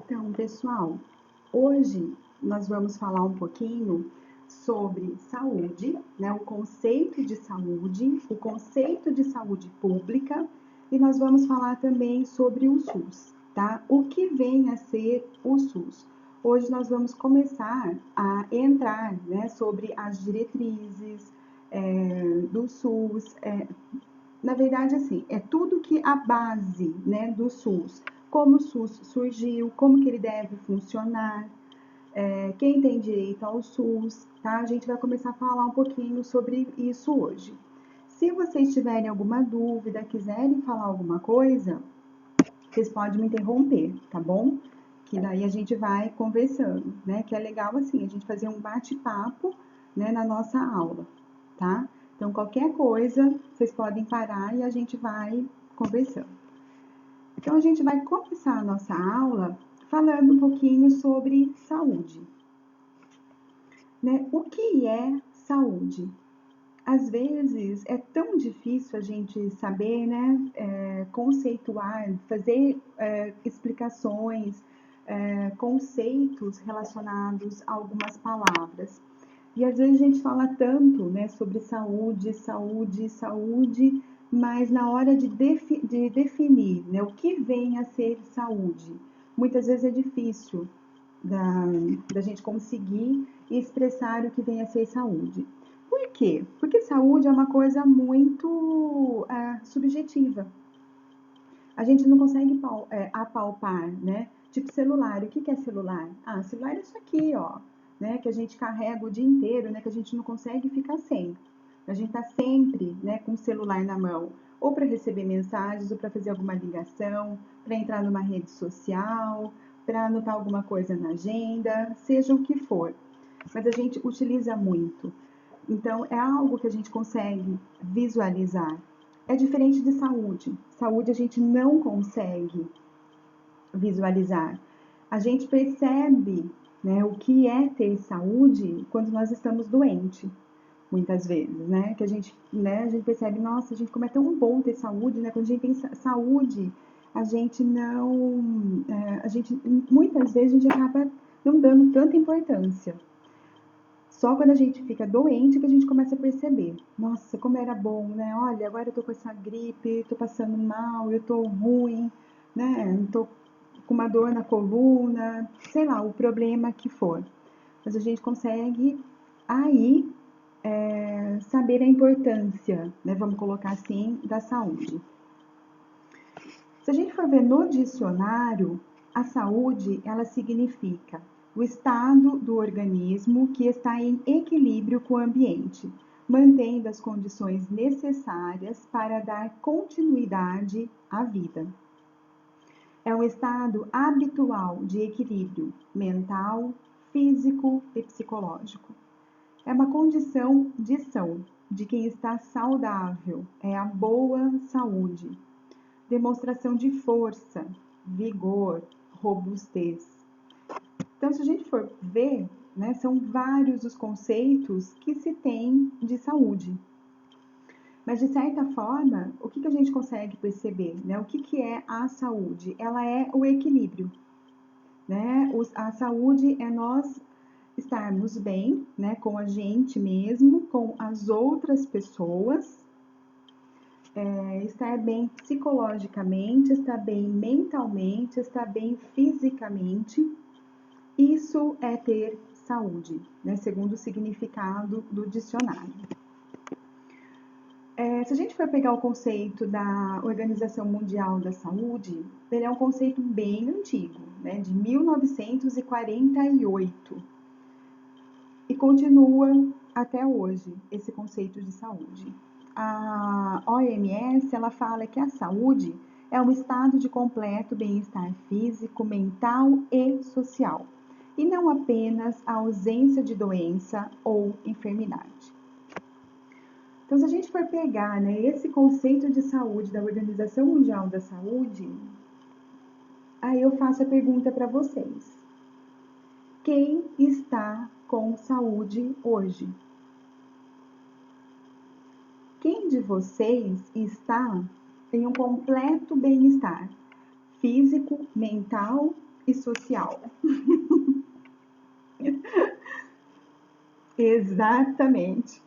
Então, pessoal, hoje nós vamos falar um pouquinho sobre saúde, né? O conceito de saúde pública, e nós vamos falar também sobre o SUS, tá? O que vem a ser o SUS? Hoje nós vamos começar a entrar, né, sobre as diretrizes do SUS, na verdade, assim, é tudo que a base, né, do SUS, como o SUS surgiu, como que ele deve funcionar, quem tem direito ao SUS, tá? A gente vai começar a falar um pouquinho sobre isso hoje. Se vocês tiverem alguma dúvida, quiserem falar alguma coisa, vocês podem me interromper, tá bom? Que daí a gente vai conversando, né? Que é legal assim, a gente fazer um bate-papo, né, na nossa aula, tá? Então, qualquer coisa, vocês podem parar e a gente vai conversando. Então, a gente vai começar a nossa aula falando um pouquinho sobre saúde, né? O que é saúde? Às vezes é tão difícil a gente saber, né, conceituar, fazer explicações, conceitos relacionados a algumas palavras. E às vezes a gente fala tanto, né, sobre saúde, saúde, saúde, mas na hora de definir, né, o que vem a ser saúde, muitas vezes é difícil da gente conseguir expressar o que vem a ser saúde. Por quê? Porque saúde é uma coisa muito subjetiva. A gente não consegue apalpar, né? Tipo celular. O que é celular? Ah, celular é isso aqui, ó, né? Que a gente carrega o dia inteiro, né? Que a gente não consegue ficar sem. A gente tá sempre, né, com o celular na mão, ou para receber mensagens, ou para fazer alguma ligação, para entrar numa rede social, para anotar alguma coisa na agenda, seja o que for. Mas a gente utiliza muito. Então, é algo que a gente consegue visualizar. É diferente de saúde. Saúde a gente não consegue visualizar. A gente percebe, né, o que é ter saúde quando nós estamos doentes, muitas vezes, né? Que a gente percebe, nossa, gente, como é tão bom ter saúde, né? Quando a gente tem saúde, a gente não, muitas vezes a gente acaba não dando tanta importância. Só quando a gente fica doente que a gente começa a perceber. Nossa, como era bom, né? Olha, agora eu tô com essa gripe, tô passando mal, eu tô ruim, né? Tô com uma dor na coluna, sei lá, o problema que for. Mas a gente consegue aí saber a importância, né? Vamos colocar assim, da saúde. Se a gente for ver no dicionário, a saúde, ela significa o estado do organismo que está em equilíbrio com o ambiente, mantendo as condições necessárias para dar continuidade à vida. É um estado habitual de equilíbrio mental, físico e psicológico. É uma condição de são, de quem está saudável, é a boa saúde. Demonstração de força, vigor, robustez. Então, se a gente for ver, né, são vários os conceitos que se tem de saúde. Mas, de certa forma, o que a gente consegue perceber? Né? O que é a saúde? Ela é o equilíbrio. Né? A saúde é nós estarmos bem, né, com a gente mesmo, com as outras pessoas, estar bem psicologicamente, estar bem mentalmente, estar bem fisicamente. Isso é ter saúde, né, segundo o significado do dicionário. Se a gente for pegar o conceito da Organização Mundial da Saúde, ele é um conceito bem antigo, né, de 1948. E continua até hoje esse conceito de saúde. A OMS, ela fala que a saúde é um estado de completo bem-estar físico, mental e social, e não apenas a ausência de doença ou enfermidade. Então, se a gente for pegar, né, esse conceito de saúde da Organização Mundial da Saúde, aí eu faço a pergunta para vocês. Quem está com saúde hoje? Quem de vocês está em um completo bem-estar físico, mental e social. Exatamente.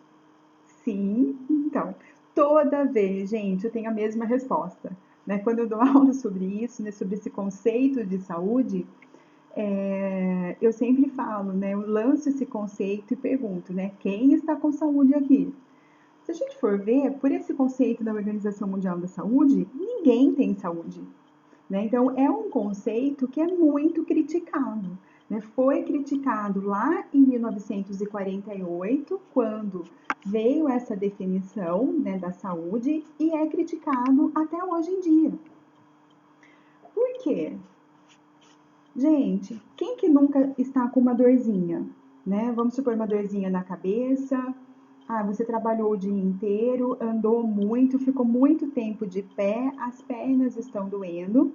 Sim, então, toda vez, gente, eu tenho a mesma resposta. Né? Quando eu dou aula sobre isso, né, sobre esse conceito de saúde, eu sempre falo, né, eu lanço esse conceito e pergunto, né, quem está com saúde aqui? Se a gente for ver, por esse conceito da Organização Mundial da Saúde, ninguém tem saúde. Né? Então, é um conceito que é muito criticado. Né? Foi criticado lá em 1948, quando veio essa definição, né, da saúde, e é criticado até hoje em dia. Por quê? Gente, quem que nunca está com uma dorzinha? Né? Vamos supor uma dorzinha na cabeça. Ah, você trabalhou o dia inteiro, andou muito, ficou muito tempo de pé, as pernas estão doendo,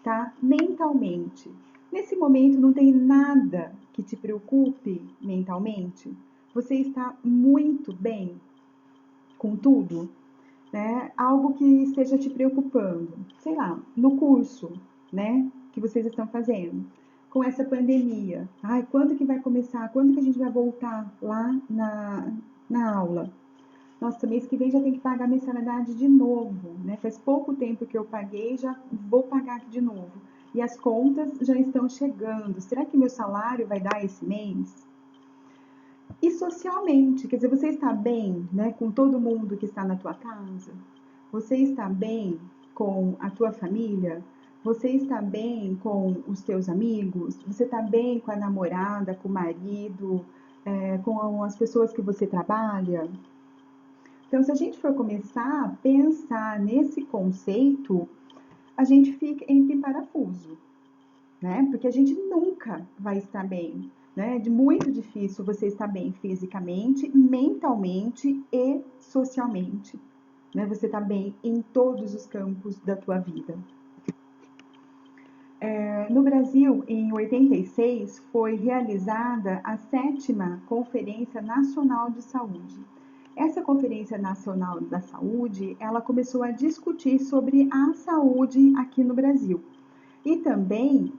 tá? Mentalmente. Nesse momento não tem nada que te preocupe mentalmente? Você está muito bem com tudo, né? Algo que esteja te preocupando, sei lá, no curso, né, que vocês estão fazendo, com essa pandemia. Ai, quando que vai começar? Quando que a gente vai voltar lá na aula? Nossa, mês que vem já tem que pagar a mensalidade de novo, né? Faz pouco tempo que eu paguei, já vou pagar aqui de novo. E as contas já estão chegando. Será que meu salário vai dar esse mês? E socialmente, quer dizer, você está bem, né, com todo mundo que está na tua casa? Você está bem com a tua família? Você está bem com os teus amigos? Você está bem com a namorada, com o marido, com as pessoas que você trabalha? Então, se a gente for começar a pensar nesse conceito, a gente fica entre parafuso, né? Porque a gente nunca vai estar bem, né? É muito difícil você estar bem fisicamente, mentalmente e socialmente, né? Você está bem em todos os campos da tua vida. No Brasil, em 86, foi realizada a 7ª Conferência Nacional de Saúde. Essa Conferência Nacional da Saúde, ela começou a discutir sobre a saúde aqui no Brasil. E também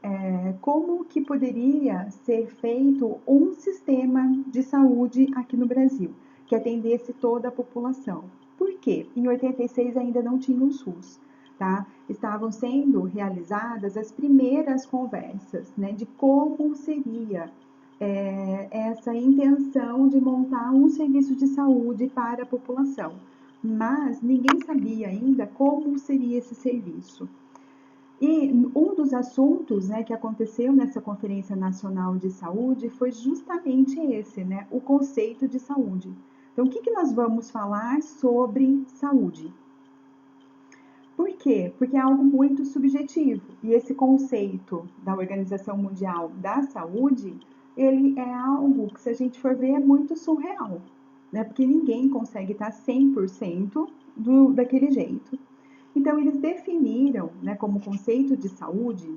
como que poderia ser feito um sistema de saúde aqui no Brasil, que atendesse toda a população. Por quê? Em 86 ainda não tinha o SUS. Tá? Estavam sendo realizadas as primeiras conversas, né, de como seria essa intenção de montar um serviço de saúde para a população. Mas ninguém sabia ainda como seria esse serviço. E um dos assuntos, né, que aconteceu nessa Conferência Nacional de Saúde foi justamente esse, né, o conceito de saúde. Então, o que nós vamos falar sobre saúde? Por quê? Porque é algo muito subjetivo. E esse conceito da Organização Mundial da Saúde, ele é algo que, se a gente for ver, é muito surreal, né? Porque ninguém consegue estar 100% daquele jeito. Então, eles definiram, né, como conceito de saúde,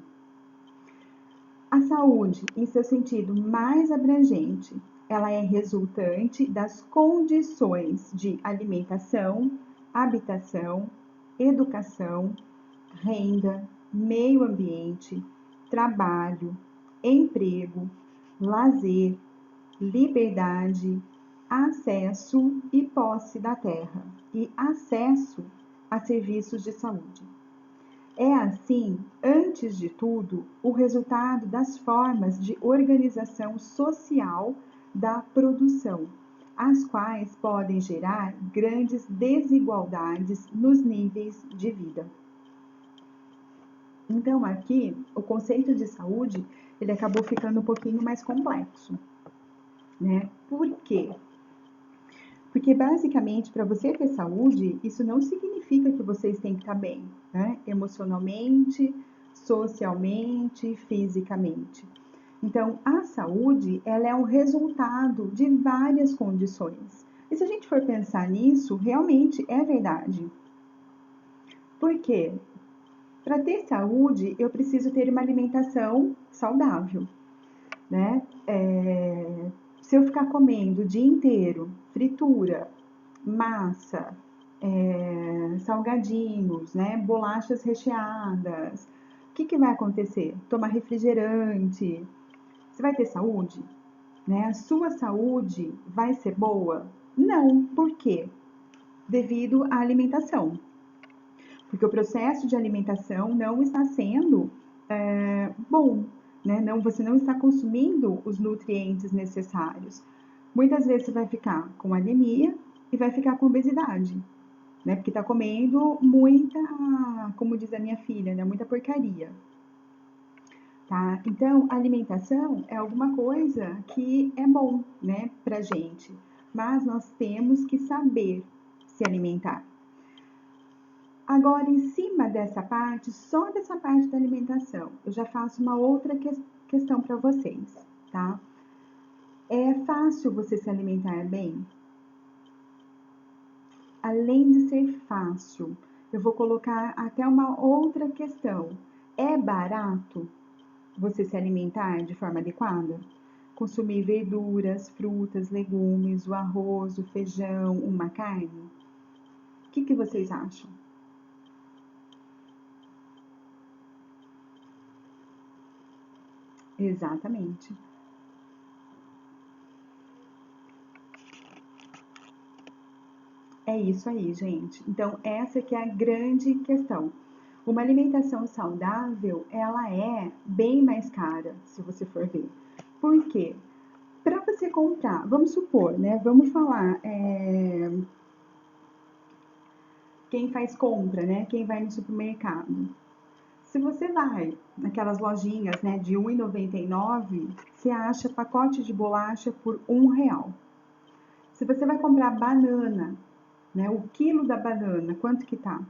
a saúde, em seu sentido mais abrangente, ela é resultante das condições de alimentação, habitação, educação, renda, meio ambiente, trabalho, emprego, lazer, liberdade, acesso e posse da terra e acesso a serviços de saúde. É assim, antes de tudo, o resultado das formas de organização social da produção, as quais podem gerar grandes desigualdades nos níveis de vida. Então, aqui, o conceito de saúde, ele acabou ficando um pouquinho mais complexo, né? Por quê? Porque, basicamente, para você ter saúde, isso não significa que vocês têm que estar bem, né? Emocionalmente, socialmente, fisicamente. Então, a saúde, ela é um resultado de várias condições. E se a gente for pensar nisso, realmente é verdade. Por quê? Para ter saúde, eu preciso ter uma alimentação saudável, né? Se eu ficar comendo o dia inteiro fritura, massa, salgadinhos, né? Bolachas recheadas, que vai acontecer? Tomar refrigerante, você vai ter saúde? Né? A sua saúde vai ser boa? Não. Por quê? Devido à alimentação. Porque o processo de alimentação não está sendo bom, né? Não, você não está consumindo os nutrientes necessários. Muitas vezes você vai ficar com anemia e vai ficar com obesidade, né? Porque está comendo muita, como diz a minha filha, né? Muita porcaria. Tá? Então, alimentação é alguma coisa que é bom, né, pra gente, mas nós temos que saber se alimentar. Agora, em cima dessa parte, só dessa parte da alimentação, eu já faço uma outra questão para vocês, tá? É fácil você se alimentar bem? Além de ser fácil, eu vou colocar até uma outra questão. É barato você se alimentar de forma adequada? Consumir verduras, frutas, legumes, o arroz, o feijão, uma carne? O que vocês acham? Exatamente. É isso aí, gente. Então, essa que é a grande questão. Uma alimentação saudável, ela é bem mais cara, se você for ver. Por quê? Para você comprar, vamos supor, né? Vamos falar, quem faz compra, né? Quem vai no supermercado. Se você vai naquelas lojinhas, né, de R$ 1,99, você acha pacote de bolacha por R$ 1. Se você vai comprar banana, né, o quilo da banana, quanto que tá?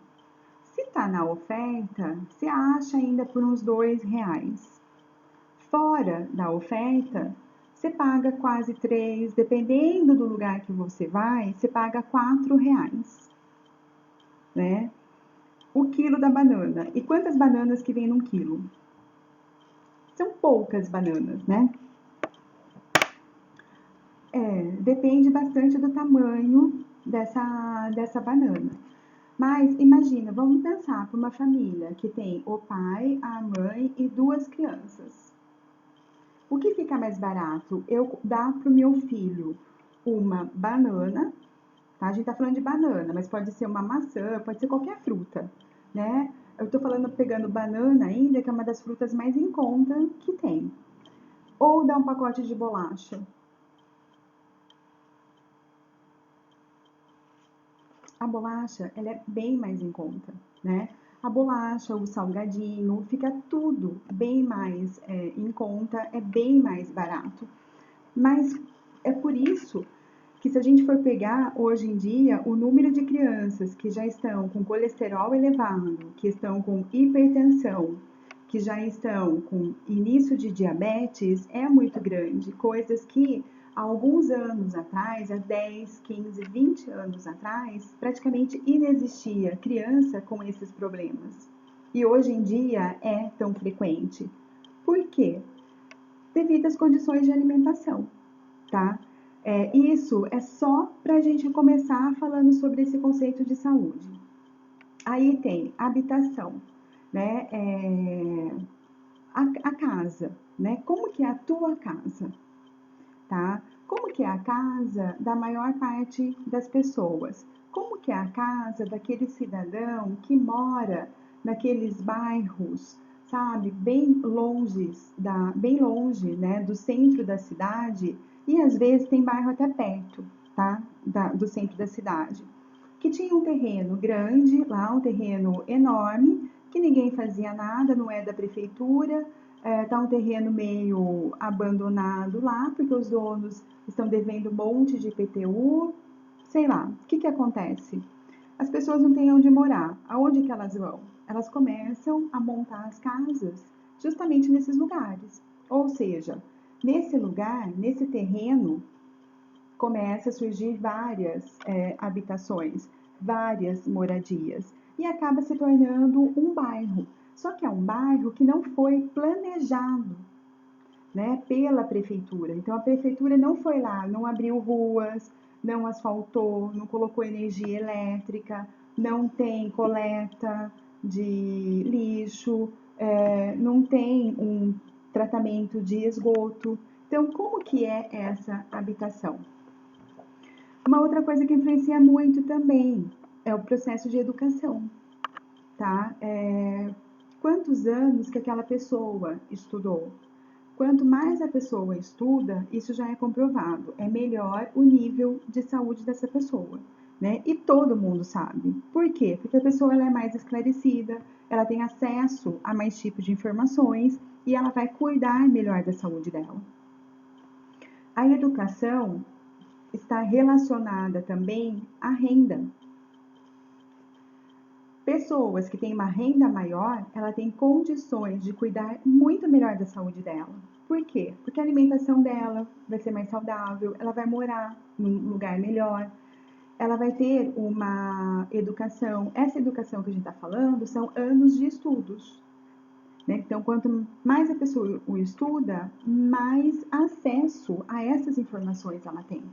Se tá na oferta, você acha ainda por uns R$ 2. Fora da oferta, você paga quase 3, dependendo do lugar que você vai, você paga R$ 4, né? O quilo da banana. E quantas bananas que vem num quilo? São poucas bananas, né? Depende bastante do tamanho dessa banana. Mas imagina, vamos pensar para uma família que tem o pai, a mãe e duas crianças. O que fica mais barato? Eu dar para o meu filho uma banana, tá? A gente tá falando de banana, mas pode ser uma maçã, pode ser qualquer fruta, né? Eu tô falando, pegando banana ainda, que é uma das frutas mais em conta que tem. Ou dar um pacote de bolacha. A bolacha, ela é bem mais em conta, né? A bolacha, o salgadinho, fica tudo bem mais em conta, é bem mais barato. Mas é por isso que, se a gente for pegar hoje em dia o número de crianças que já estão com colesterol elevado, que estão com hipertensão, que já estão com início de diabetes, é muito grande. Coisas que há alguns anos atrás, há 10, 15, 20 anos atrás, praticamente inexistia criança com esses problemas. E hoje em dia é tão frequente. Por quê? Devido às condições de alimentação, tá? Isso é só para a gente começar falando sobre esse conceito de saúde. Aí tem habitação, né? A casa, né? Como que é a tua casa, tá? Como que é a casa da maior parte das pessoas? Como que é a casa daquele cidadão que mora naqueles bairros, sabe, bem longe, né, do centro da cidade, e às vezes tem bairro até perto, tá, do centro da cidade, que tinha um terreno grande lá, um terreno enorme, que ninguém fazia nada, não é da prefeitura, tá um terreno meio abandonado lá, porque os donos estão devendo um monte de IPTU, sei lá. O que acontece? As pessoas não têm onde morar. Aonde que elas vão? Elas começam a montar as casas justamente nesses lugares. Ou seja, nesse lugar, nesse terreno, começa a surgir várias habitações, várias moradias, e acaba se tornando um bairro. Só que é um bairro que não foi planejado, né, pela prefeitura. Então a prefeitura não foi lá, não abriu ruas, não asfaltou, não colocou energia elétrica, não tem coleta de lixo, não tem um tratamento de esgoto. Então, como que é essa habitação? Uma outra coisa que influencia muito também é o processo de educação, tá? Quantos anos que aquela pessoa estudou? Quanto mais a pessoa estuda, isso já é comprovado, é melhor o nível de saúde dessa pessoa, né? E todo mundo sabe. Por quê? Porque a pessoa ela é mais esclarecida, ela tem acesso a mais tipos de informações e ela vai cuidar melhor da saúde dela. A educação está relacionada também à renda. Pessoas que têm uma renda maior, ela tem condições de cuidar muito melhor da saúde dela. Por quê? Porque a alimentação dela vai ser mais saudável, ela vai morar num lugar melhor, ela vai ter uma educação. Essa educação que a gente está falando são anos de estudos, né? Então, quanto mais a pessoa o estuda, mais acesso a essas informações ela tem.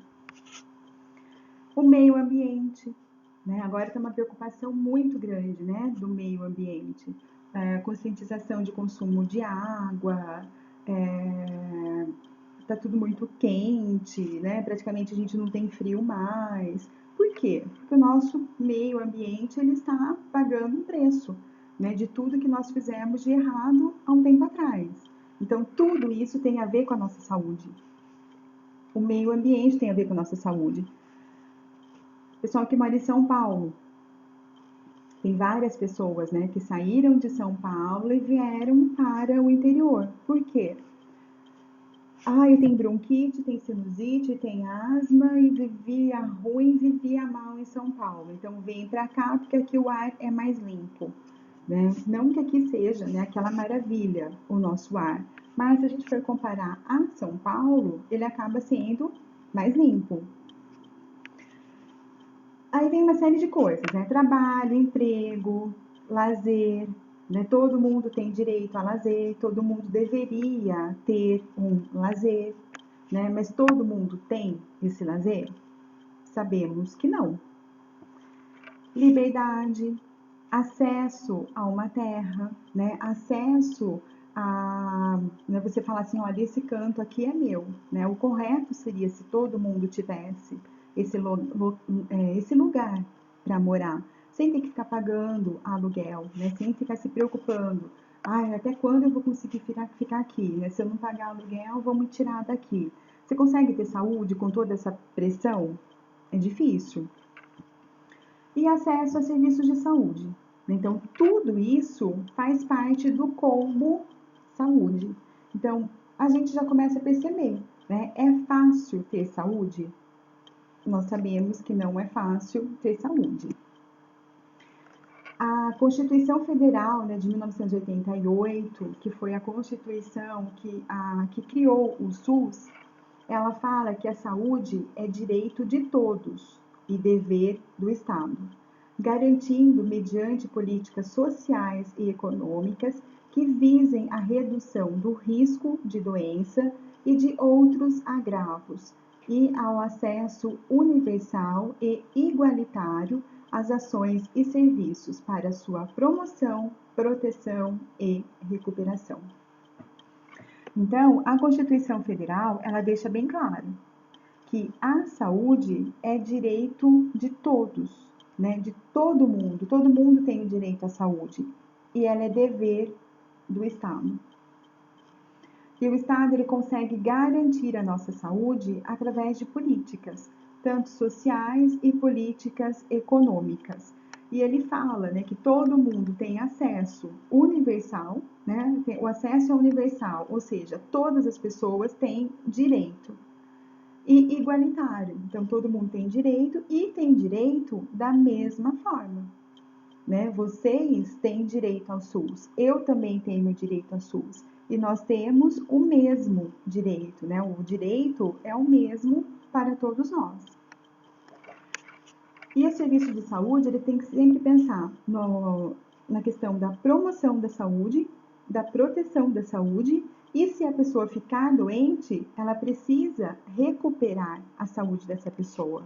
O meio ambiente, né? Agora tem uma preocupação muito grande, né, do meio ambiente. Conscientização de consumo de água, tá tudo muito quente, né? Praticamente a gente não tem frio mais. Por quê? Porque o nosso meio ambiente ele está pagando um preço, né, de tudo que nós fizemos de errado há um tempo atrás. Então, tudo isso tem a ver com a nossa saúde. O meio ambiente tem a ver com a nossa saúde. Pessoal que mora em São Paulo, tem várias pessoas, né, que saíram de São Paulo e vieram para o interior. Por quê? Eu tenho bronquite, tem sinusite, tem asma e vivia ruim, vivia mal em São Paulo. Então vem para cá porque aqui o ar é mais limpo, né? Não que aqui seja, né, aquela maravilha o nosso ar, mas se a gente for comparar a São Paulo, ele acaba sendo mais limpo. Aí vem uma série de coisas, né? Trabalho, emprego, lazer, né? Todo mundo tem direito a lazer, todo mundo deveria ter um lazer, né? Mas todo mundo tem esse lazer? Sabemos que não. Liberdade, acesso a uma terra, né? Acesso a, né? Você falar assim, olha, esse canto aqui é meu, né? O correto seria se todo mundo tivesse esse lugar para morar, sem ter que ficar pagando aluguel, né? Sem ficar se preocupando. Até quando eu vou conseguir ficar aqui? Né? Se eu não pagar aluguel, vão me tirar daqui. Você consegue ter saúde com toda essa pressão? É difícil. E acesso a serviços de saúde. Então, tudo isso faz parte do combo saúde. Então, a gente já começa a perceber, né? É fácil ter saúde? Nós sabemos que não é fácil ter saúde. A Constituição Federal, né, de 1988, que foi a Constituição que criou o SUS, ela fala que a saúde é direito de todos e dever do Estado, garantindo mediante políticas sociais e econômicas que visem a redução do risco de doença e de outros agravos e ao acesso universal e igualitário às ações e serviços para sua promoção, proteção e recuperação. Então, a Constituição Federal, ela deixa bem claro que a saúde é direito de todos, né? De todo mundo tem o direito à saúde e ela é dever do Estado. E o Estado ele consegue garantir a nossa saúde através de políticas, tanto sociais e políticas econômicas. E ele fala, né, que todo mundo tem acesso universal, né? O acesso é universal, ou seja, todas as pessoas têm direito. E igualitário, então todo mundo tem direito e tem direito da mesma forma. Né? Vocês têm direito ao SUS, eu também tenho direito ao SUS e nós temos o mesmo direito, né? O direito é o mesmo para todos nós. E o serviço de saúde ele tem que sempre pensar na questão da promoção da saúde, da proteção da saúde e se a pessoa ficar doente, ela precisa recuperar a saúde dessa pessoa,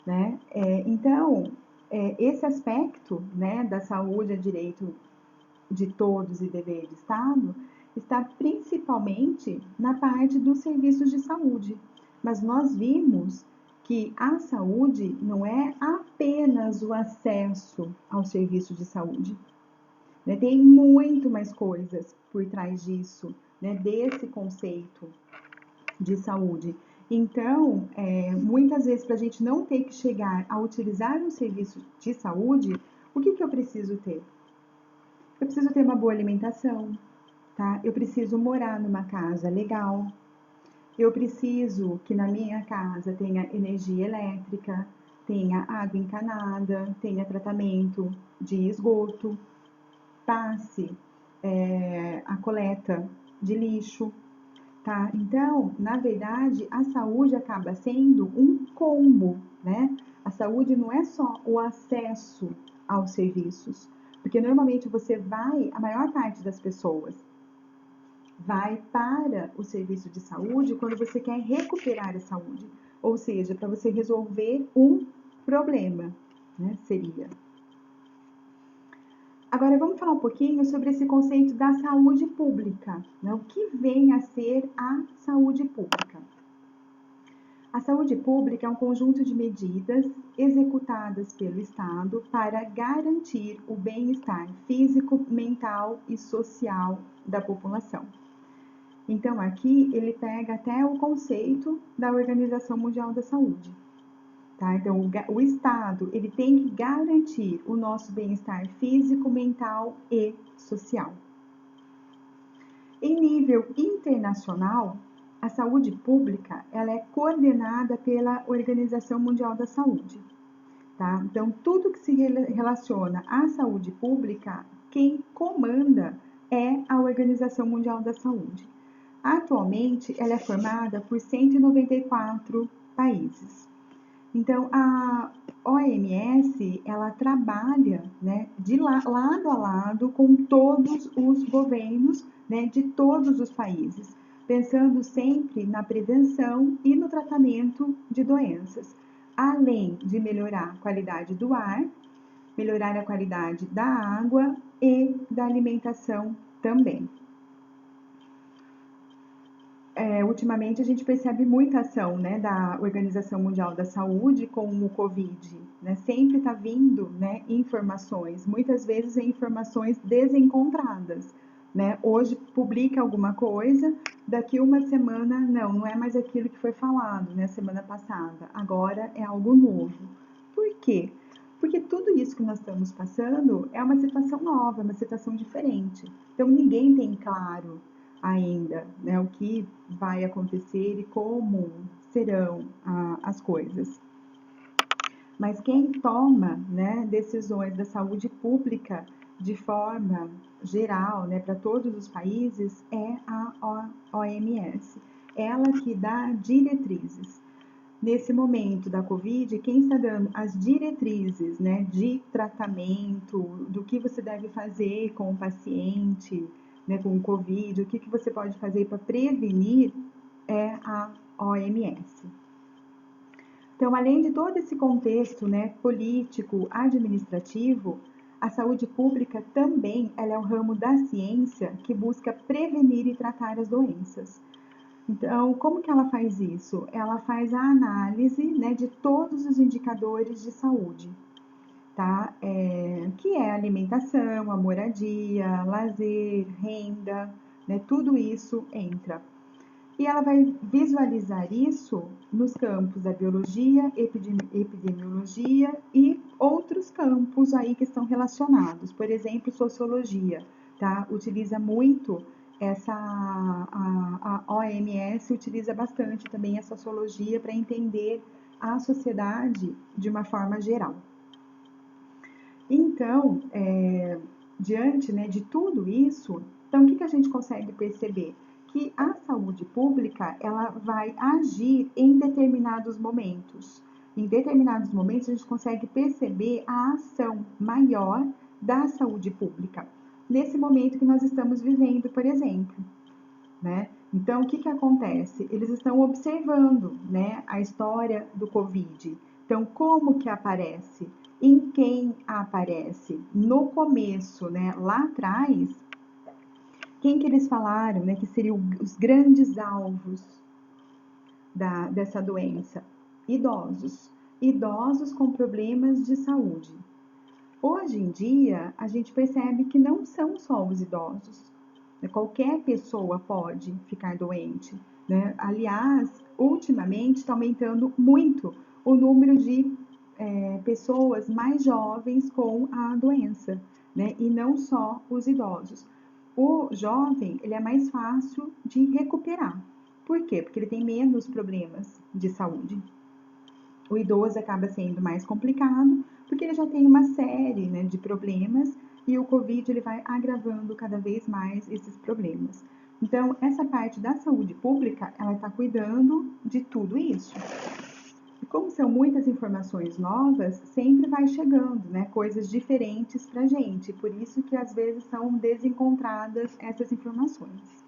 né? Então, esse aspecto, né, da saúde é direito de todos e dever de Estado está principalmente na parte dos serviços de saúde. Mas nós vimos que a saúde não é apenas o acesso ao serviço de saúde, né? Tem muito mais coisas por trás disso, né? Desse conceito de saúde. Então, muitas vezes, para a gente não ter que chegar a utilizar um serviço de saúde, o que eu preciso ter? Eu preciso ter uma boa alimentação, tá? Eu preciso morar numa casa legal. Eu preciso que na minha casa tenha energia elétrica, tenha água encanada, tenha tratamento de esgoto, passe a coleta de lixo, tá? Então, na verdade, a saúde acaba sendo um combo, né? A saúde não é só o acesso aos serviços, porque normalmente a maior parte das pessoas vai para o serviço de saúde quando você quer recuperar a saúde, ou seja, para você resolver um problema, né? Seria. Agora vamos falar um pouquinho sobre esse conceito da saúde pública, né? O que vem a ser a saúde pública? A saúde pública é um conjunto de medidas executadas pelo Estado para garantir o bem-estar físico, mental e social da população. Então, aqui ele pega até o conceito da Organização Mundial da Saúde. Tá? Então, o Estado ele tem que garantir o nosso bem-estar físico, mental e social. Em nível internacional, a saúde pública ela é coordenada pela Organização Mundial da Saúde. Tá? Então, tudo que se relaciona à saúde pública, quem comanda é a Organização Mundial da Saúde. Atualmente, ela é formada por 194 países. Então, a OMS, ela trabalha, né, de lado a lado com todos os governos, né, de todos os países, pensando sempre na prevenção e no tratamento de doenças, além de melhorar a qualidade do ar, melhorar a qualidade da água e da alimentação também. Ultimamente a gente percebe muita ação, né, da Organização Mundial da Saúde com o Covid, né? Sempre está vindo, né, informações, muitas vezes informações desencontradas, né? Hoje publica alguma coisa, daqui uma semana não é mais aquilo que foi falado, né, semana passada, agora é algo novo. Por quê? Porque tudo isso que nós estamos passando é uma situação nova, uma situação diferente. Então ninguém tem claro ainda, né, o que vai acontecer e como serão as coisas. Mas quem toma, né, decisões da saúde pública de forma geral, né, para todos os países é a OMS. Ela que dá diretrizes. Nesse momento da Covid, quem está dando as diretrizes, né, de tratamento, do que você deve fazer com o paciente, né, com o Covid, o que você pode fazer para prevenir é a OMS. Então, além de todo esse contexto, né, político, administrativo, a saúde pública também ela é um ramo da ciência que busca prevenir e tratar as doenças. Então, como que ela faz isso? Ela faz a análise, né, de todos os indicadores de saúde, tá? Que é a alimentação, a moradia, lazer, renda, né? Tudo isso entra. E ela vai visualizar isso nos campos da biologia, epidemiologia e outros campos aí que estão relacionados. Por exemplo, sociologia, tá? Utiliza muito a OMS utiliza bastante também a sociologia para entender a sociedade de uma forma geral. Então, diante, né, de tudo isso, então o que a gente consegue perceber? Que a saúde pública ela vai agir em determinados momentos. Em determinados momentos a gente consegue perceber a ação maior da saúde pública. Nesse momento que nós estamos vivendo, por exemplo, né? Então, o que acontece? Eles estão observando, né, a história do Covid. Então, como que aparece? Em quem aparece? No começo, né, lá atrás, quem que eles falaram, né, que seriam os grandes alvos dessa doença? Idosos. Idosos com problemas de saúde. Hoje em dia, a gente percebe que não são só os idosos. Qualquer pessoa pode ficar doente, né? Aliás, ultimamente está aumentando muito o número de pessoas mais jovens com a doença, né? E não só os idosos. O jovem, ele é mais fácil de recuperar. Por quê? Porque ele tem menos problemas de saúde. O idoso acaba sendo mais complicado, porque ele já tem uma série, né, de problemas e o Covid ele vai agravando cada vez mais esses problemas. Então, essa parte da saúde pública, ela está cuidando de tudo isso. E como são muitas informações novas, sempre vai chegando, né, coisas diferentes para a gente. Por isso que às vezes são desencontradas essas informações.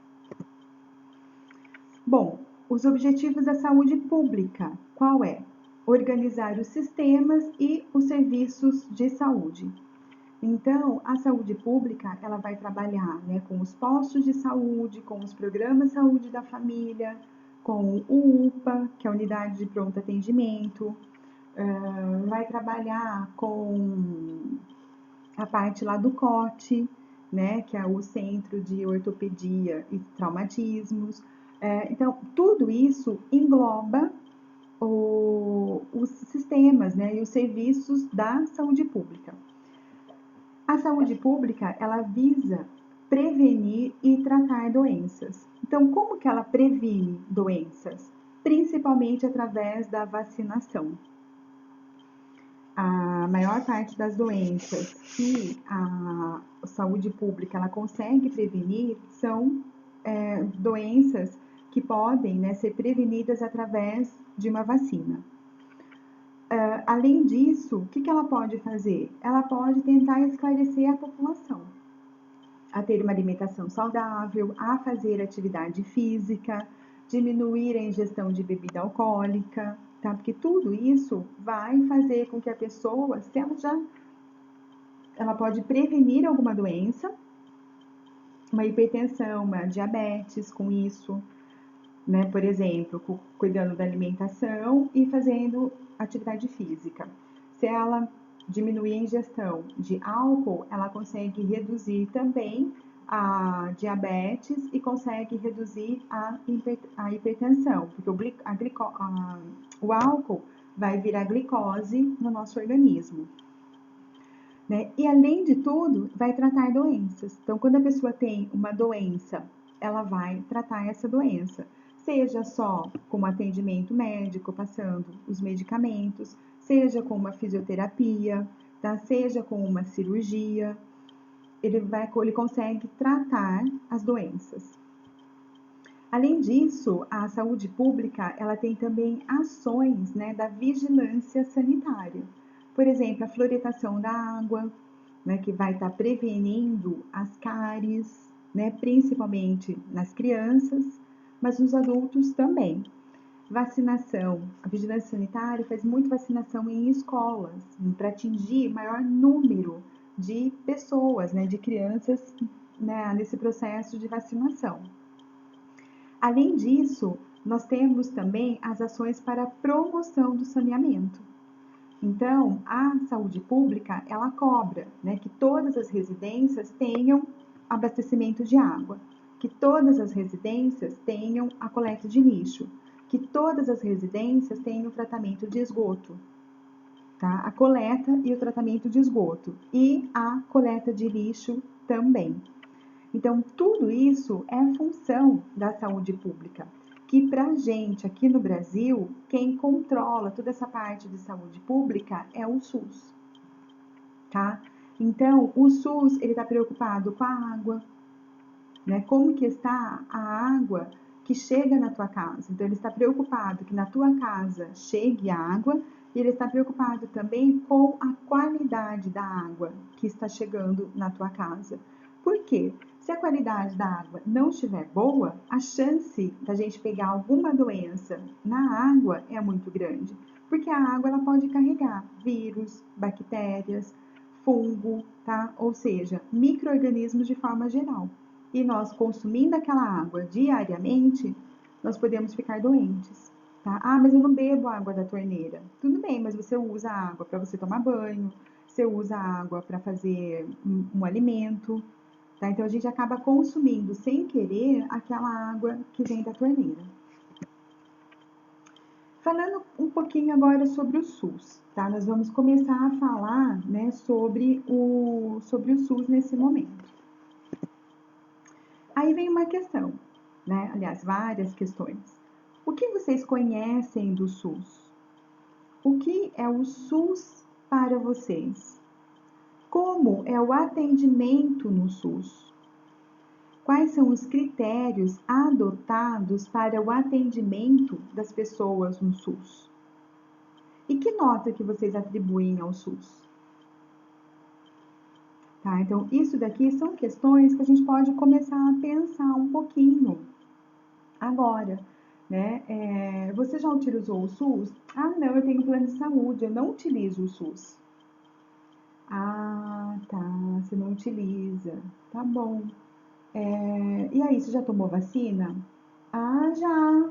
Bom, os objetivos da saúde pública, qual é? Organizar os sistemas e os serviços de saúde. Então, a saúde pública, ela vai trabalhar, né, com os postos de saúde, com os programas de saúde da família, com o UPA, que é a unidade de pronto atendimento, vai trabalhar com a parte lá do COT, né, que é o Centro de Ortopedia e Traumatismos. Então, tudo isso engloba os sistemas, né, e os serviços da saúde pública. A saúde pública, ela visa prevenir e tratar doenças. Então, como que ela previne doenças? Principalmente através da vacinação. A maior parte das doenças que a saúde pública ela consegue prevenir são doenças que podem, né, ser prevenidas através de uma vacina. Além disso, o que ela pode fazer? Ela pode tentar esclarecer a população a ter uma alimentação saudável, a fazer atividade física, diminuir a ingestão de bebida alcoólica, tá? Porque tudo isso vai fazer com que a pessoa, se ela pode prevenir alguma doença, uma hipertensão, uma diabetes com isso, né? Por exemplo, cuidando da alimentação e fazendo atividade física. Se ela diminuir a ingestão de álcool, ela consegue reduzir também a diabetes e consegue reduzir a hipertensão, porque o álcool vai virar glicose no nosso organismo. Né? E além de tudo, vai tratar doenças. Então, quando a pessoa tem uma doença, ela vai tratar essa doença. Seja só com atendimento médico, passando os medicamentos, seja com uma fisioterapia, tá? Seja com uma cirurgia, ele consegue tratar as doenças. Além disso, a saúde pública ela tem também ações, né, da vigilância sanitária. Por exemplo, a fluoridação da água, né, que vai estar prevenindo as cáries, né, principalmente nas crianças, mas nos adultos também. Vacinação. A vigilância sanitária faz muito vacinação em escolas, para atingir maior número de pessoas, né, de crianças, né, nesse processo de vacinação. Além disso, nós temos também as ações para a promoção do saneamento. Então, a saúde pública, ela cobra, né, que todas as residências tenham abastecimento de água, que todas as residências tenham a coleta de lixo, que todas as residências tenham tratamento de esgoto, tá? A coleta e o tratamento de esgoto e a coleta de lixo também. Então, tudo isso é função da saúde pública, que pra gente aqui no Brasil, quem controla toda essa parte de saúde pública é o SUS, tá? Então, o SUS, ele tá preocupado com a água, né? Como que está a água que chega na tua casa. Então, ele está preocupado que na tua casa chegue água e ele está preocupado também com a qualidade da água que está chegando na tua casa. Por quê? Se a qualidade da água não estiver boa, a chance da gente pegar alguma doença na água é muito grande. Porque a água ela pode carregar vírus, bactérias, fungo, tá? Ou seja, micro-organismos de forma geral. E nós consumindo aquela água diariamente, nós podemos ficar doentes, tá? Ah, mas eu não bebo água da torneira. Tudo bem, mas você usa a água para você tomar banho, você usa a água para fazer um alimento, tá? Então a gente acaba consumindo sem querer aquela água que vem da torneira. Falando um pouquinho agora sobre o SUS, tá? Nós vamos começar a falar, né, sobre o SUS nesse momento. Aí vem uma questão, né? Aliás, várias questões. O que vocês conhecem do SUS? O que é o SUS para vocês? Como é o atendimento no SUS? Quais são os critérios adotados para o atendimento das pessoas no SUS? E que nota que vocês atribuem ao SUS? Tá, então, isso daqui são questões que a gente pode começar a pensar um pouquinho agora, né? Você já utilizou o SUS? Ah, não, eu tenho plano de saúde, eu não utilizo o SUS. Ah, tá, você não utiliza. Tá bom. E aí, você já tomou vacina? Ah, já.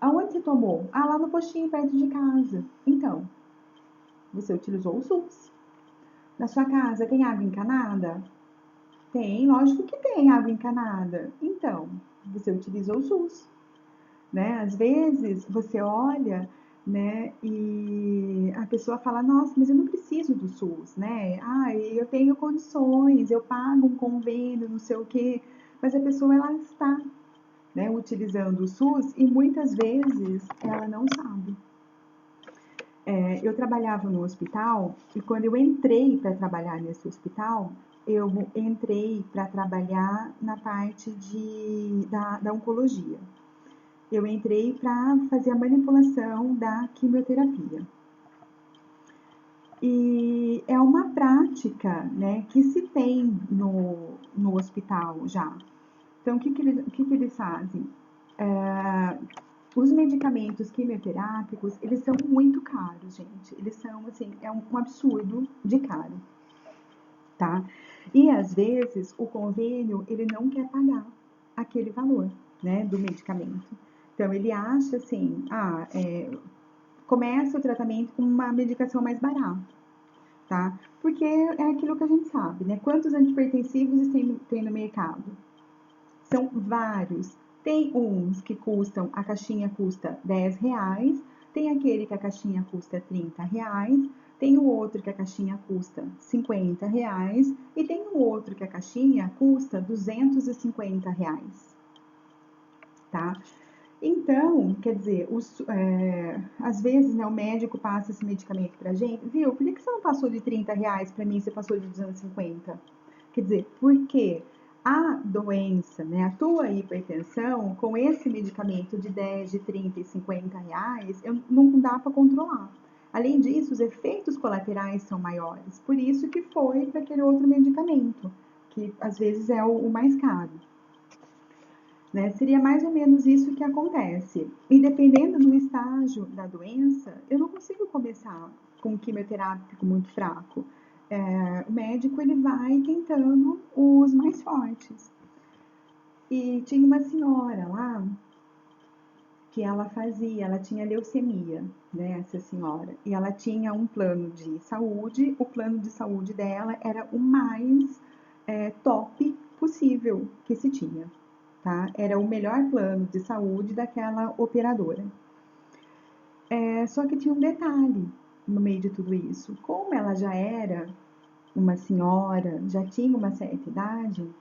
Aonde você tomou? Ah, lá no postinho perto de casa. Então, você utilizou o SUS. Na sua casa tem água encanada? Tem, lógico que tem água encanada. Então, você utilizou o SUS, né? Às vezes você olha, né, e a pessoa fala: "Nossa, mas eu não preciso do SUS, né? Ah, eu tenho condições, eu pago um convênio, não sei o quê". Mas a pessoa ela está, né, utilizando o SUS e muitas vezes ela não sabe. Eu trabalhava no hospital e quando eu entrei para trabalhar nesse hospital, eu entrei para trabalhar na parte da oncologia. Eu entrei para fazer a manipulação da quimioterapia. E é uma prática, né, que se tem no hospital já. Então, o que eles fazem? Os medicamentos quimioterápicos, eles são muito caros, gente. Eles são, assim, é um absurdo de caro, tá? E, às vezes, o convênio, ele não quer pagar aquele valor, né, do medicamento. Então, ele acha, assim, começa o tratamento com uma medicação mais barata, tá? Porque é aquilo que a gente sabe, né? Quantos antipertensivos tem no mercado? São vários. Tem uns que custam, a caixinha custa R$ 10, tem aquele que a caixinha custa R$ 30, tem o outro que a caixinha custa R$ 50 e tem o outro que a caixinha custa R$ 250, tá? Então, quer dizer, às vezes, né, o médico passa esse medicamento pra gente, viu? Por que você não passou de R$ 30 pra mim, você passou de 250? Quer dizer, porque a doença, né, a tua hipertensão, com esse medicamento de 10, de 30 e R$ 50, não dá para controlar. Além disso, os efeitos colaterais são maiores. Por isso que foi para aquele outro medicamento, que às vezes é o mais caro. Né? Seria mais ou menos isso que acontece. E dependendo do estágio da doença, eu não consigo começar com um quimioterápico muito fraco. O médico ele vai tentando os mais fortes. E tinha uma senhora lá que ela tinha leucemia, né, essa senhora, e ela tinha um plano de saúde, o plano de saúde dela era o mais top possível que se tinha, tá? Era o melhor plano de saúde daquela operadora. Só que tinha um detalhe no meio de tudo isso. Como ela já era uma senhora, já tinha uma certa idade, o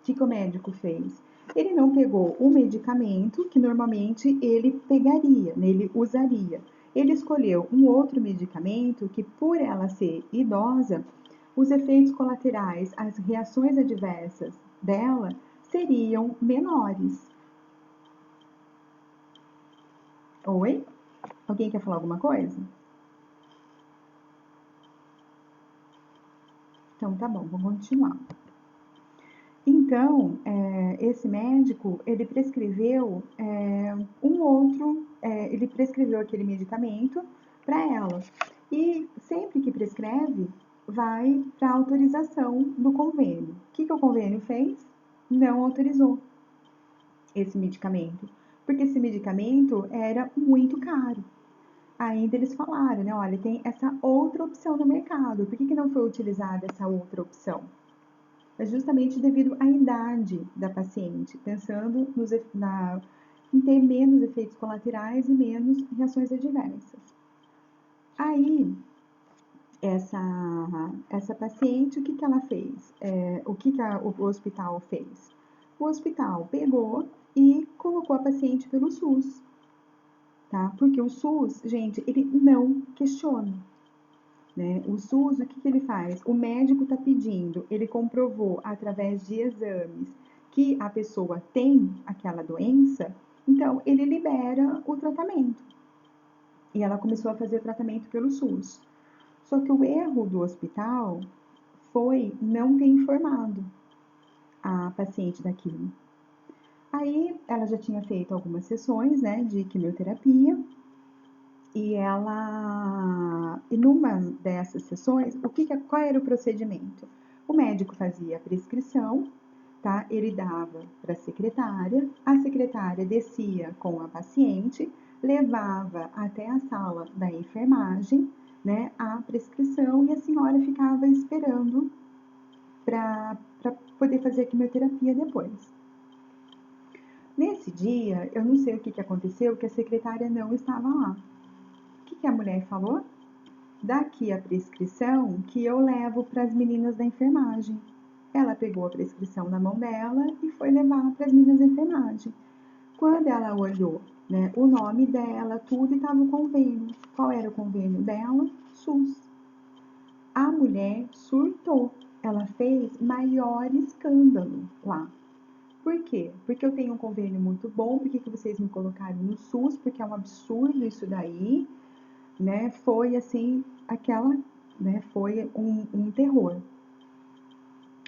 que o médico fez? Ele não pegou o medicamento que normalmente ele pegaria, né, ele usaria. Ele escolheu um outro medicamento que, por ela ser idosa, os efeitos colaterais, as reações adversas dela seriam menores. Oi? Alguém quer falar alguma coisa? Então, tá bom, vou continuar. Então, esse médico, ele prescreveu ele prescreveu aquele medicamento para ela. E sempre que prescreve, vai para a autorização do convênio. O que o convênio fez? Não autorizou esse medicamento, porque esse medicamento era muito caro. Ainda eles falaram, né, olha, tem essa outra opção no mercado, por que não foi utilizada essa outra opção? É justamente devido à idade da paciente, pensando em ter menos efeitos colaterais e menos reações adversas. Aí, essa paciente, o que ela fez? O que o hospital fez? O hospital pegou e colocou a paciente pelo SUS, tá? Porque o SUS, gente, ele não questiona, né? O SUS, o que ele faz? O médico está pedindo, ele comprovou através de exames que a pessoa tem aquela doença, então ele libera o tratamento. E ela começou a fazer o tratamento pelo SUS. Só que o erro do hospital foi não ter informado a paciente daquilo. Aí ela já tinha feito algumas sessões, né, de quimioterapia, e numa dessas sessões, qual era o procedimento? O médico fazia a prescrição, tá? Ele dava para a secretária descia com a paciente, levava até a sala da enfermagem, né, a prescrição, e a senhora ficava esperando para poder fazer a quimioterapia depois. Nesse dia, eu não sei o que aconteceu, que a secretária não estava lá. O que a mulher falou? Daqui a prescrição que eu levo para as meninas da enfermagem. Ela pegou a prescrição na mão dela e foi levar para as meninas da enfermagem. Quando ela olhou, né, o nome dela, tudo, e estava o convênio. Qual era o convênio dela? SUS. A mulher surtou. Ela fez maior escândalo lá. Por quê? Porque eu tenho um convênio muito bom, por que vocês me colocaram no SUS? Porque é um absurdo isso daí, né? Foi assim, foi um terror.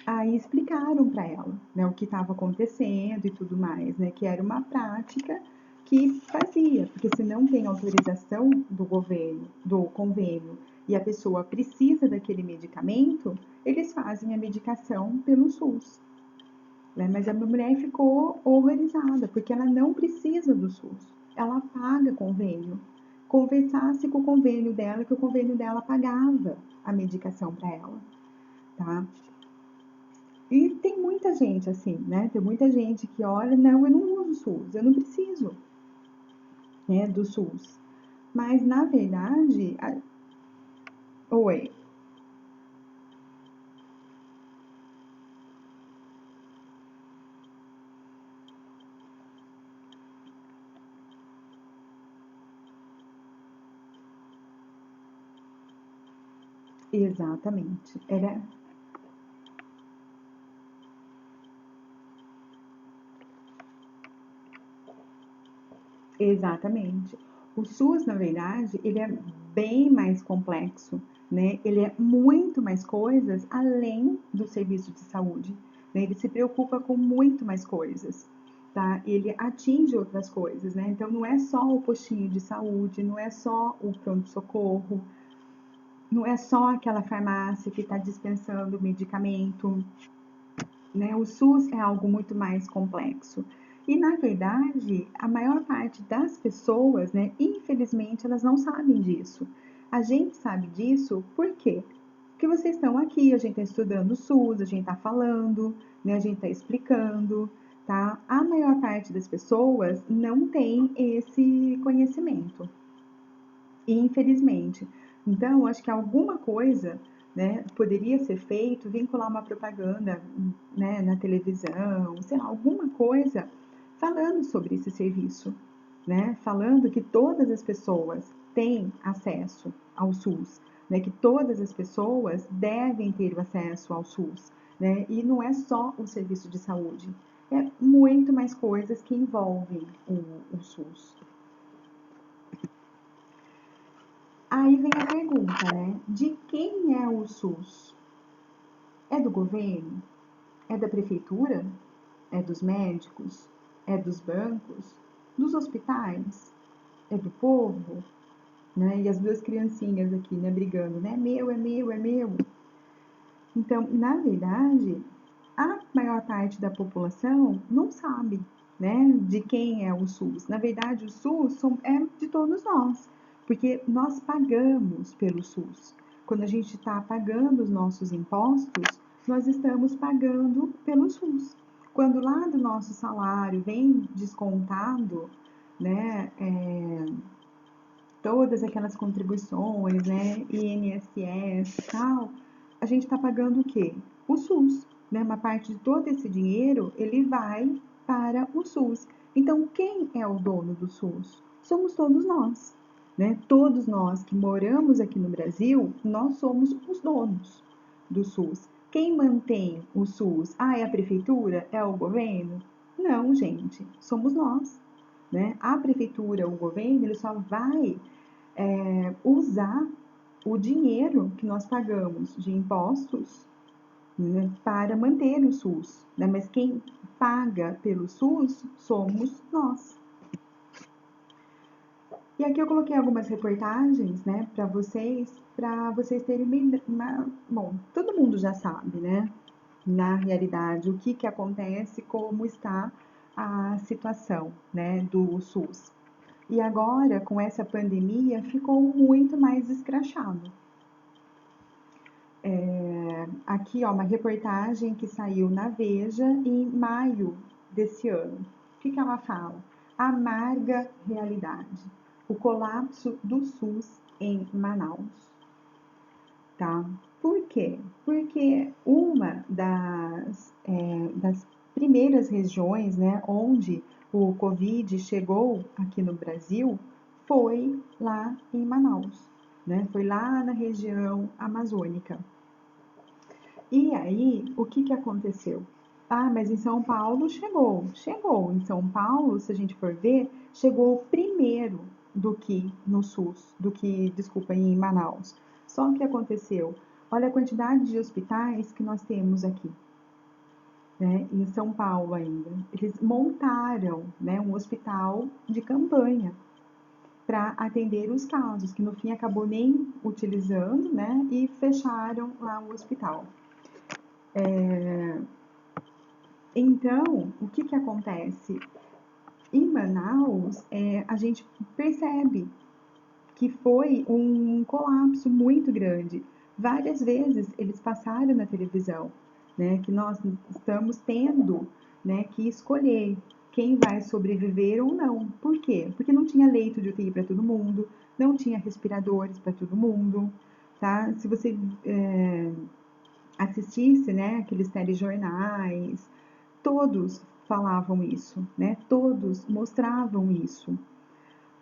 Aí explicaram para ela, né, o que estava acontecendo e tudo mais, né, que era uma prática que fazia, porque se não tem autorização do governo, do convênio, e a pessoa precisa daquele medicamento, eles fazem a medicação pelo SUS. Né? Mas a minha mulher ficou horrorizada, porque ela não precisa do SUS, ela paga convênio. Conversasse com o convênio dela, que o convênio dela pagava a medicação para ela, tá? E tem muita gente assim, né? Tem muita gente que olha, não, eu não uso SUS, eu não preciso, né, do SUS. Mas, na verdade, oi, exatamente, exatamente. O SUS, na verdade, ele é bem mais complexo, né? Ele é muito mais coisas além do serviço de saúde, né? Ele se preocupa com muito mais coisas, tá? Ele atinge outras coisas, né? Então, não é só o postinho de saúde, não é só o pronto-socorro, não é só aquela farmácia que está dispensando medicamento, né? O SUS é algo muito mais complexo. E, na verdade, a maior parte das pessoas, né, infelizmente, elas não sabem disso. A gente sabe disso por quê? Porque vocês estão aqui, a gente está estudando o SUS, a gente está falando, né, a gente está explicando, tá? A maior parte das pessoas não tem esse conhecimento, infelizmente. Então, acho que alguma coisa, né, poderia ser feito, vincular uma propaganda, né, na televisão, sei lá, alguma coisa falando sobre esse serviço, né, falando que todas as pessoas têm acesso ao SUS, né, que todas as pessoas devem ter o acesso ao SUS, né, e não é só o serviço de saúde, é muito mais coisas que envolvem o SUS. Aí vem a pergunta, né? De quem é o SUS? É do governo? É da prefeitura? É dos médicos? É dos bancos? Dos hospitais? É do povo? Né? E as duas criancinhas aqui, né, brigando, né? É meu, é meu, é meu. Então, na verdade, a maior parte da população não sabe, né, de quem é o SUS. Na verdade, o SUS é de todos nós, porque nós pagamos pelo SUS. Quando a gente está pagando os nossos impostos, nós estamos pagando pelo SUS. Quando lá do nosso salário vem descontado, né, todas aquelas contribuições, né, INSS e tal, a gente está pagando o quê? O SUS, né? Uma parte de todo esse dinheiro, ele vai para o SUS. Então, quem é o dono do SUS? Somos todos nós, né? Todos nós que moramos aqui no Brasil, nós somos os donos do SUS. Quem mantém o SUS? Ah, é a prefeitura? É o governo? Não, gente, somos nós, né? A prefeitura, o governo, ele só vai usar o dinheiro que nós pagamos de impostos, né, para manter o SUS, né? Mas quem paga pelo SUS somos nós. E aqui eu coloquei algumas reportagens, né, para vocês terem bom, todo mundo já sabe, né, na realidade, o que que acontece, como está a situação, né, do SUS. E agora, com essa pandemia, ficou muito mais escrachado. Aqui, ó, uma reportagem que saiu na Veja em maio desse ano. O que que ela fala? Amarga realidade. O colapso do SUS em Manaus. Tá? Por quê? Porque uma das primeiras regiões, né, onde o Covid chegou aqui no Brasil foi lá em Manaus, né? Foi lá na região amazônica. E aí, o que que aconteceu? Ah, mas em São Paulo chegou. Chegou. Em São Paulo, se a gente for ver, chegou primeiro do que no SUS, desculpa, em Manaus. Só o que aconteceu? Olha a quantidade de hospitais que nós temos aqui, né? Em São Paulo ainda. Eles montaram, né, um hospital de campanha para atender os casos, que no fim acabou nem utilizando, né, e fecharam lá o hospital. Então, o que que acontece? Em Manaus, a gente percebe que foi um colapso muito grande. Várias vezes eles passaram na televisão, né, que nós estamos tendo, né, que escolher quem vai sobreviver ou não. Por quê? Porque não tinha leito de UTI para todo mundo, não tinha respiradores para todo mundo, tá? Se você assistisse, né, aqueles telejornais, todos falavam isso, né? Todos mostravam isso.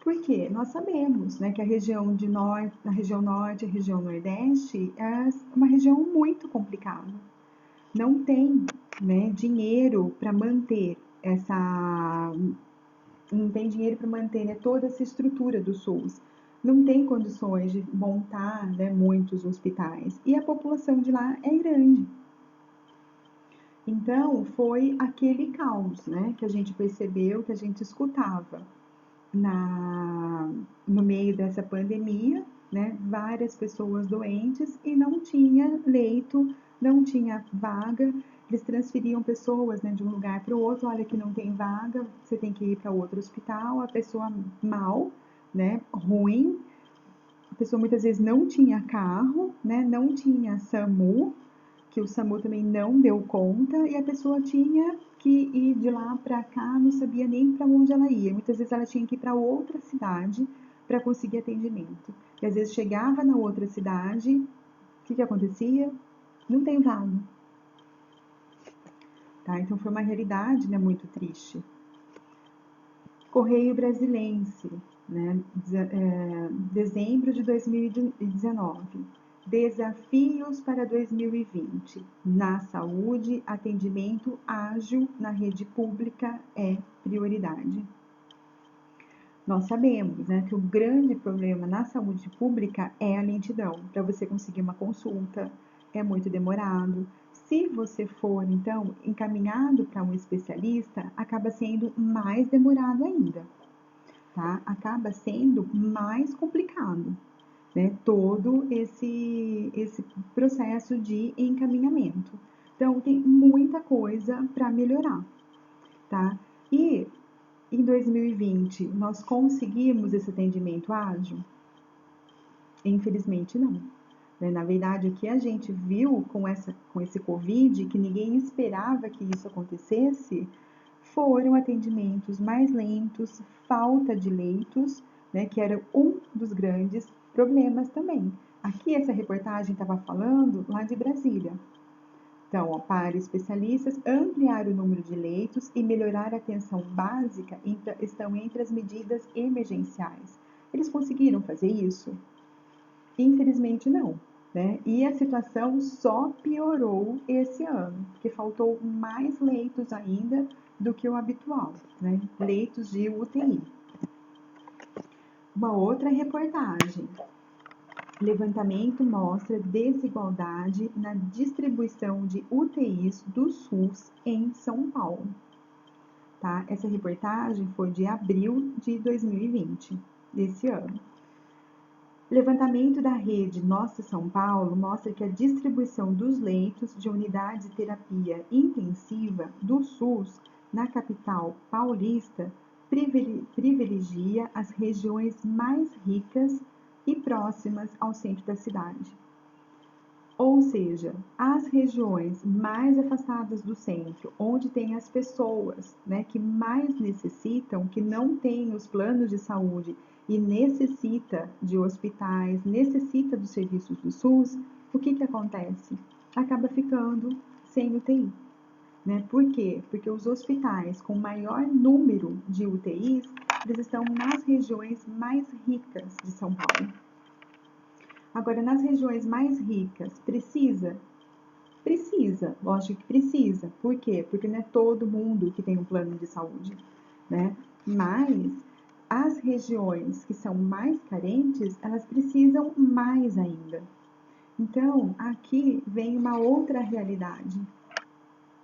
Porque nós sabemos, né, que a região norte, a região nordeste é uma região muito complicada. Não tem, né, dinheiro para manter não tem dinheiro para manter, né, toda essa estrutura do SUS. Não tem condições de montar, né, muitos hospitais. E a população de lá é grande. Então, foi aquele caos, né, que a gente percebeu, que a gente escutava no meio dessa pandemia, né, várias pessoas doentes e não tinha leito, não tinha vaga. Eles transferiam pessoas, né, de um lugar para o outro. Olha que não tem vaga, você tem que ir para outro hospital. A pessoa mal, né, ruim. A pessoa muitas vezes não tinha carro, né, não tinha SAMU, que o SAMU também não deu conta, e a pessoa tinha que ir de lá para cá, não sabia nem para onde ela ia. Muitas vezes ela tinha que ir para outra cidade para conseguir atendimento. E às vezes chegava na outra cidade, o que que acontecia? Não tem vaga. Tá? Então foi uma realidade, né, muito triste. Correio Brasilense, né, dezembro de 2019. Desafios para 2020. Na saúde, atendimento ágil na rede pública é prioridade. Nós sabemos, né, que o grande problema na saúde pública é a lentidão. Para você conseguir uma consulta, é muito demorado. se você for, então, encaminhado para um especialista, acaba sendo mais demorado ainda, tá? Acaba sendo mais complicado, né? Todo esse processo de encaminhamento. Então, tem muita coisa para melhorar, tá? E em 2020, nós conseguimos esse atendimento ágil? Infelizmente, não. Na verdade, o que a gente viu com esse Covid, que ninguém esperava que isso acontecesse, foram atendimentos mais lentos, falta de leitos, né, que era um dos grandes problemas também. Aqui essa reportagem estava falando lá de Brasília. Então, ó, para especialistas, ampliar o número de leitos e melhorar a atenção básica estão entre as medidas emergenciais. Eles conseguiram fazer isso? Infelizmente não, né? E a situação só piorou esse ano, porque faltou mais leitos ainda do que o habitual, né? Leitos de UTI. Uma outra reportagem. Levantamento mostra desigualdade na distribuição de UTIs do SUS em São Paulo. Tá? Essa reportagem foi de abril de 2020, desse ano. Levantamento da rede Nossa São Paulo mostra que a distribuição dos leitos de unidades de terapia intensiva do SUS na capital paulista privilegia as regiões mais ricas e próximas ao centro da cidade. Ou seja, as regiões mais afastadas do centro, onde tem as pessoas, né, que mais necessitam, que não têm os planos de saúde e necessita de hospitais, necessita dos serviços do SUS, o que acontece? Acaba ficando sem UTI. Né? Por quê? Porque os hospitais com maior número de UTIs, eles estão nas regiões mais ricas de São Paulo. Agora, nas regiões mais ricas, precisa? Precisa, lógico que precisa. Por quê? Porque não é todo mundo que tem um plano de saúde, né? Mas as regiões que são mais carentes, elas precisam mais ainda. Então, aqui vem uma outra realidade,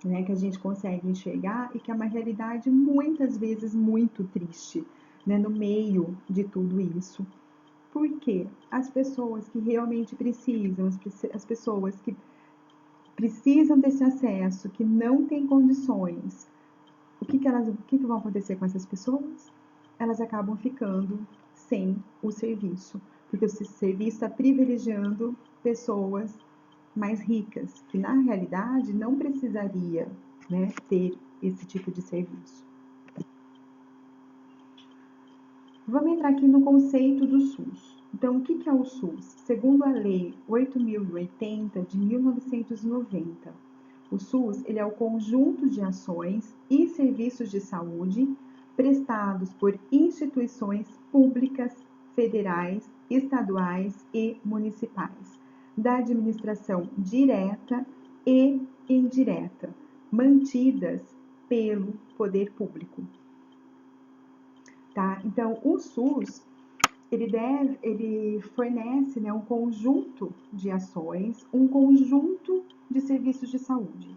né, que a gente consegue enxergar e que é uma realidade muitas vezes muito triste, né, no meio de tudo isso. Por quê? As pessoas que realmente precisam, as pessoas que precisam desse acesso, que não têm condições, o que vão acontecer com essas pessoas? Elas acabam ficando sem o serviço, porque o serviço está privilegiando pessoas mais ricas, que na realidade não precisaria, né, ter esse tipo de serviço. Vamos entrar aqui no conceito do SUS. Então, o que é o SUS? Segundo a Lei 8.080 de 1990, o SUS ele é o conjunto de ações e serviços de saúde prestados por instituições públicas, federais, estaduais e municipais, da administração direta e indireta, mantidas pelo poder público. Tá? Então, o SUS ele fornece, né, um conjunto de ações, um conjunto de serviços de saúde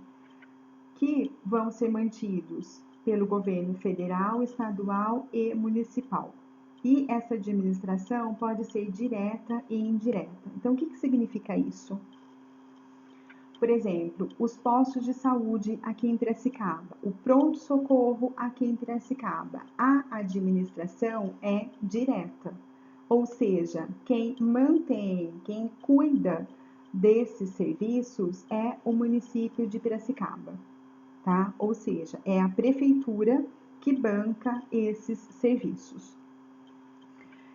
que vão ser mantidos pelo governo federal, estadual e municipal. E essa administração pode ser direta e indireta. Então, o que significa isso? Por exemplo, os postos de saúde aqui em Piracicaba, o pronto-socorro aqui em Piracicaba, a administração é direta. Ou seja, quem mantém, quem cuida desses serviços é o município de Piracicaba, tá? Ou seja, é a prefeitura que banca esses serviços.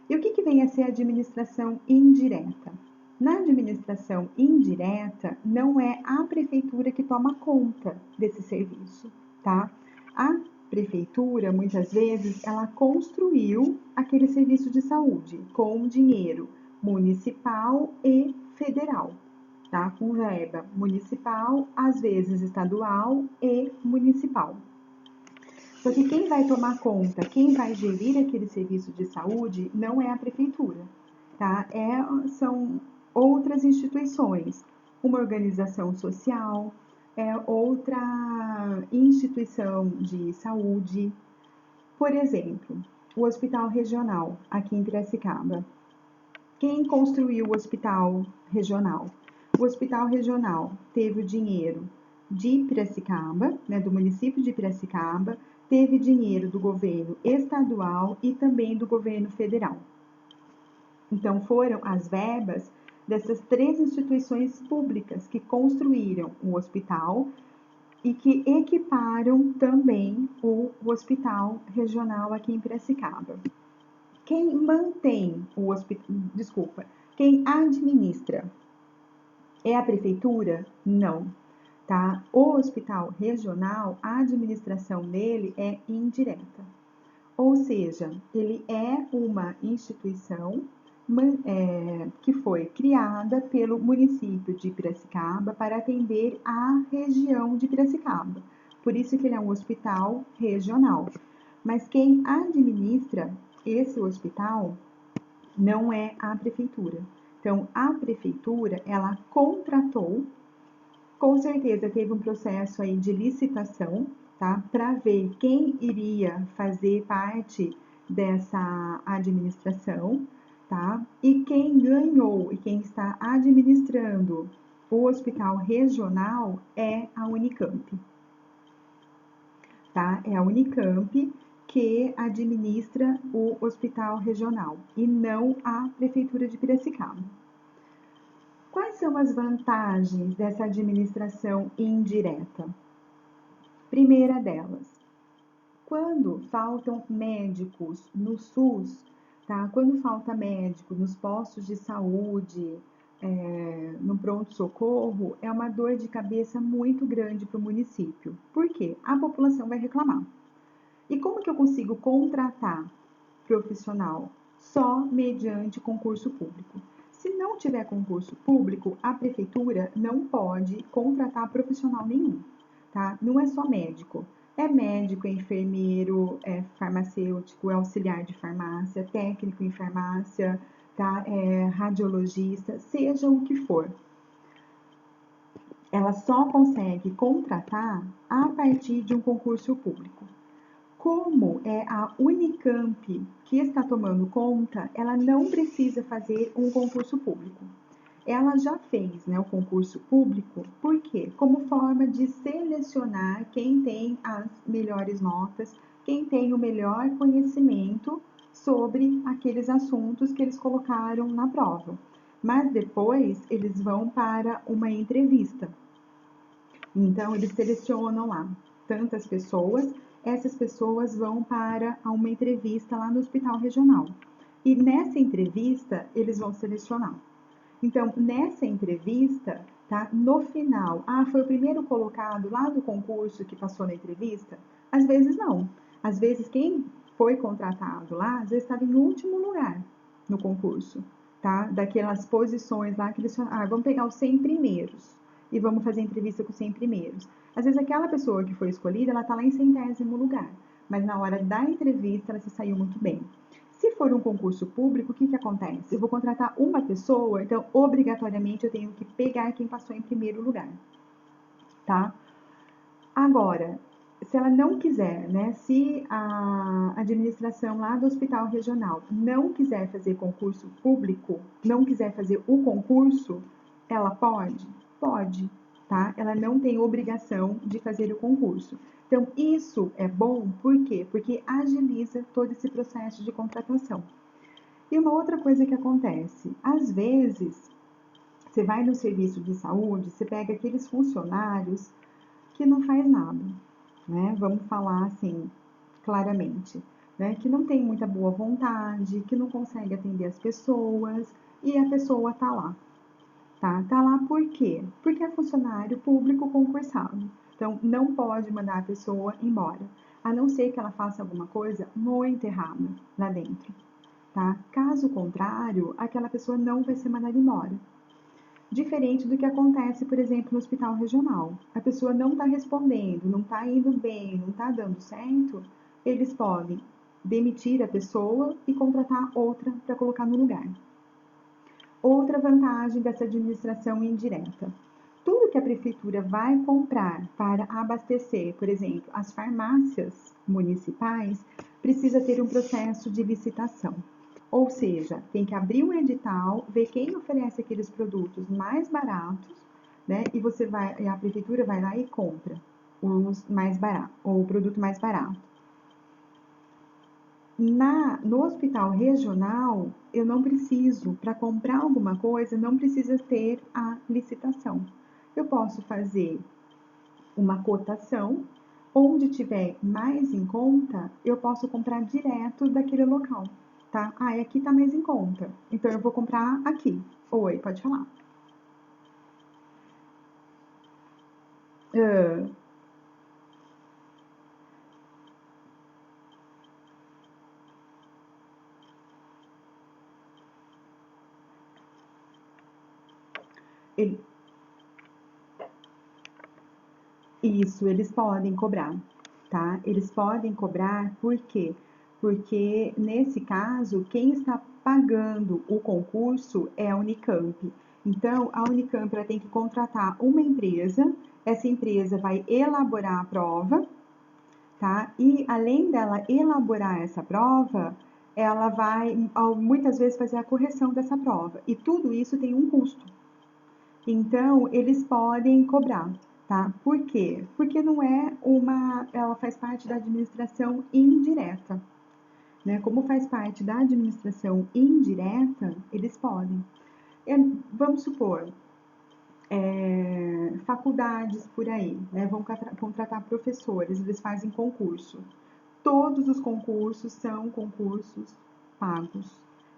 E o que vem a ser a administração indireta? Na administração indireta, não é a prefeitura que toma conta desse serviço, tá? A prefeitura, muitas vezes, ela construiu aquele serviço de saúde com dinheiro municipal e federal, tá? Com verba municipal, às vezes estadual e municipal. Só que quem vai tomar conta, quem vai gerir aquele serviço de saúde não é a prefeitura, tá? São outras instituições, uma organização social, outra instituição de saúde. Por exemplo, o Hospital Regional, aqui em Piracicaba. Quem construiu o Hospital Regional? O Hospital Regional teve o dinheiro de Piracicaba, né, do município de Piracicaba, teve dinheiro do governo estadual e também do governo federal. Então, foram as verbas dessas três instituições públicas que construíram o hospital e que equiparam também o hospital regional aqui em Piracicaba. Quem mantém o hospital, desculpa, quem administra é a prefeitura? Não, tá? O hospital regional, a administração dele é indireta. Ou seja, ele é uma instituição que foi criada pelo município de Piracicaba para atender a região de Piracicaba. Por isso que ele é um hospital regional. Mas quem administra esse hospital não é a prefeitura. Então, a prefeitura, ela contratou, com certeza teve um processo aí de licitação, tá? Para ver quem iria fazer parte dessa administração, tá? E quem ganhou e quem está administrando o hospital regional é a Unicamp, tá? É a Unicamp que administra o hospital regional e não a prefeitura de Piracicaba. Quais são as vantagens dessa administração indireta? Primeira delas, quando faltam médicos no SUS, tá? Quando falta médico nos postos de saúde, no pronto-socorro, é uma dor de cabeça muito grande para o município. Por quê? A população vai reclamar. E como que eu consigo contratar profissional? Só mediante concurso público. Se não tiver concurso público, a prefeitura não pode contratar profissional nenhum, tá? Não é só médico. É médico, é enfermeiro, é farmacêutico, é auxiliar de farmácia, técnico em farmácia, tá? É radiologista, seja o que for. Ela só consegue contratar a partir de um concurso público. Como é a Unicamp que está tomando conta, ela não precisa fazer um concurso público. Ela já fez, né, o concurso público, por quê? Como forma de selecionar quem tem as melhores notas, quem tem o melhor conhecimento sobre aqueles assuntos que eles colocaram na prova. Mas depois eles vão para uma entrevista. Então, eles selecionam lá tantas pessoas, essas pessoas vão para uma entrevista lá no hospital regional. E nessa entrevista, eles vão selecionar. Então, nessa entrevista, tá? No final, foi o primeiro colocado lá do concurso que passou na entrevista? Às vezes não. Às vezes, quem foi contratado lá, às vezes estava em último lugar no concurso, tá? Daquelas posições lá que eles falaram, vamos pegar os 100 primeiros e vamos fazer entrevista com os 100 primeiros. Às vezes aquela pessoa que foi escolhida, ela está lá em 100º lugar, mas na hora da entrevista ela se saiu muito bem. Se for um concurso público, o que acontece? Eu vou contratar uma pessoa, então obrigatoriamente eu tenho que pegar quem passou em primeiro lugar, tá? Agora, se ela não quiser, né? Se a administração lá do hospital regional não quiser fazer concurso público, não quiser fazer o concurso, ela pode? Pode, tá? Ela não tem obrigação de fazer o concurso. Então, isso é bom, por quê? Porque agiliza todo esse processo de contratação. E uma outra coisa que acontece, às vezes, você vai no serviço de saúde, você pega aqueles funcionários que não faz nada, né? Vamos falar assim, claramente, né? Que não tem muita boa vontade, que não consegue atender as pessoas e a pessoa tá lá. Tá lá por quê? Porque é funcionário público concursado. Então, não pode mandar a pessoa embora, a não ser que ela faça alguma coisa muito errada lá dentro, tá? Caso contrário, aquela pessoa não vai ser mandada embora. Diferente do que acontece, por exemplo, no hospital regional. A pessoa não está respondendo, não está indo bem, não está dando certo, eles podem demitir a pessoa e contratar outra para colocar no lugar. Outra vantagem dessa administração indireta. tudo que a prefeitura vai comprar para abastecer, por exemplo, as farmácias municipais, precisa ter um processo de licitação. Ou seja, tem que abrir um edital, ver quem oferece aqueles produtos mais baratos, né? E a prefeitura vai lá e compra os mais baratos, ou o produto mais barato. No hospital regional, eu não preciso, para comprar alguma coisa, não precisa ter a licitação. Eu posso fazer uma cotação, onde tiver mais em conta, eu posso comprar direto daquele local, tá? Ah, aqui tá mais em conta, então eu vou comprar aqui. Oi, pode falar. Ah, ele- Isso, eles podem cobrar, tá? Eles podem cobrar, por quê? Porque, nesse caso, quem está pagando o concurso é a Unicamp. Então, a Unicamp ela tem que contratar uma empresa, essa empresa vai elaborar a prova, tá? E, além dela elaborar essa prova, ela vai, muitas vezes, fazer a correção dessa prova. E tudo isso tem um custo. Então, eles podem cobrar, tá? Por quê? Porque não é ela faz parte da administração indireta, né? Como faz parte da administração indireta, eles podem. É, vamos supor, faculdades por aí, né? Vão contratar professores, eles fazem concurso. Todos os concursos são concursos pagos,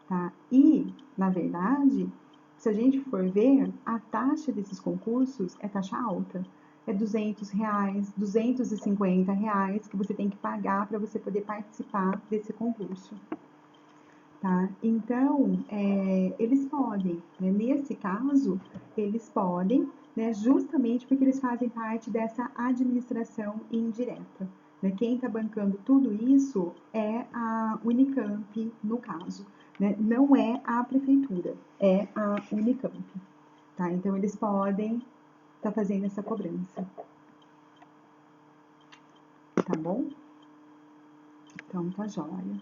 tá? E, na verdade, se a gente for ver, a taxa desses concursos é taxa alta. É R$ 200, R$ 250 que você tem que pagar para você poder participar desse concurso, tá? Então, eles podem, né? Nesse caso, eles podem, né? Justamente porque eles fazem parte dessa administração indireta, né? Quem está bancando tudo isso é a Unicamp, no caso, né? Não é a prefeitura, é a Unicamp, tá? Então, eles podem estar fazendo essa cobrança, tá bom? Então, tá jóia.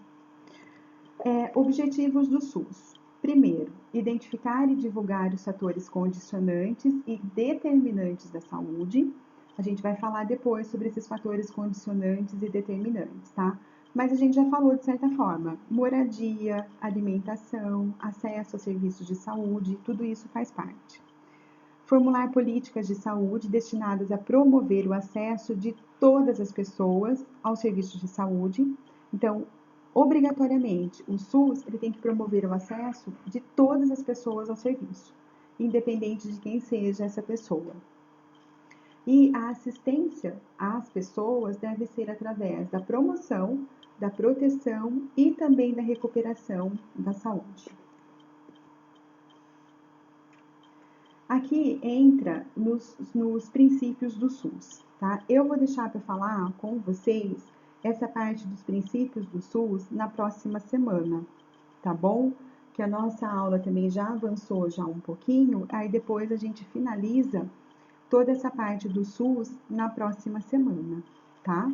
Objetivos do SUS. Primeiro, identificar e divulgar os fatores condicionantes e determinantes da saúde. A gente vai falar depois sobre esses fatores condicionantes e determinantes, tá? Mas a gente já falou de certa forma. Moradia, alimentação, acesso a serviços de saúde, tudo isso faz parte. Formular políticas de saúde destinadas a promover o acesso de todas as pessoas aos serviços de saúde. Então, obrigatoriamente, o SUS ele tem que promover o acesso de todas as pessoas ao serviço, independente de quem seja essa pessoa. E a assistência às pessoas deve ser através da promoção, da proteção e também da recuperação da saúde. Aqui entra nos princípios do SUS, tá? Eu vou deixar para falar com vocês essa parte dos princípios do SUS na próxima semana, tá bom? Que a nossa aula também já avançou já um pouquinho, aí depois a gente finaliza toda essa parte do SUS na próxima semana, tá?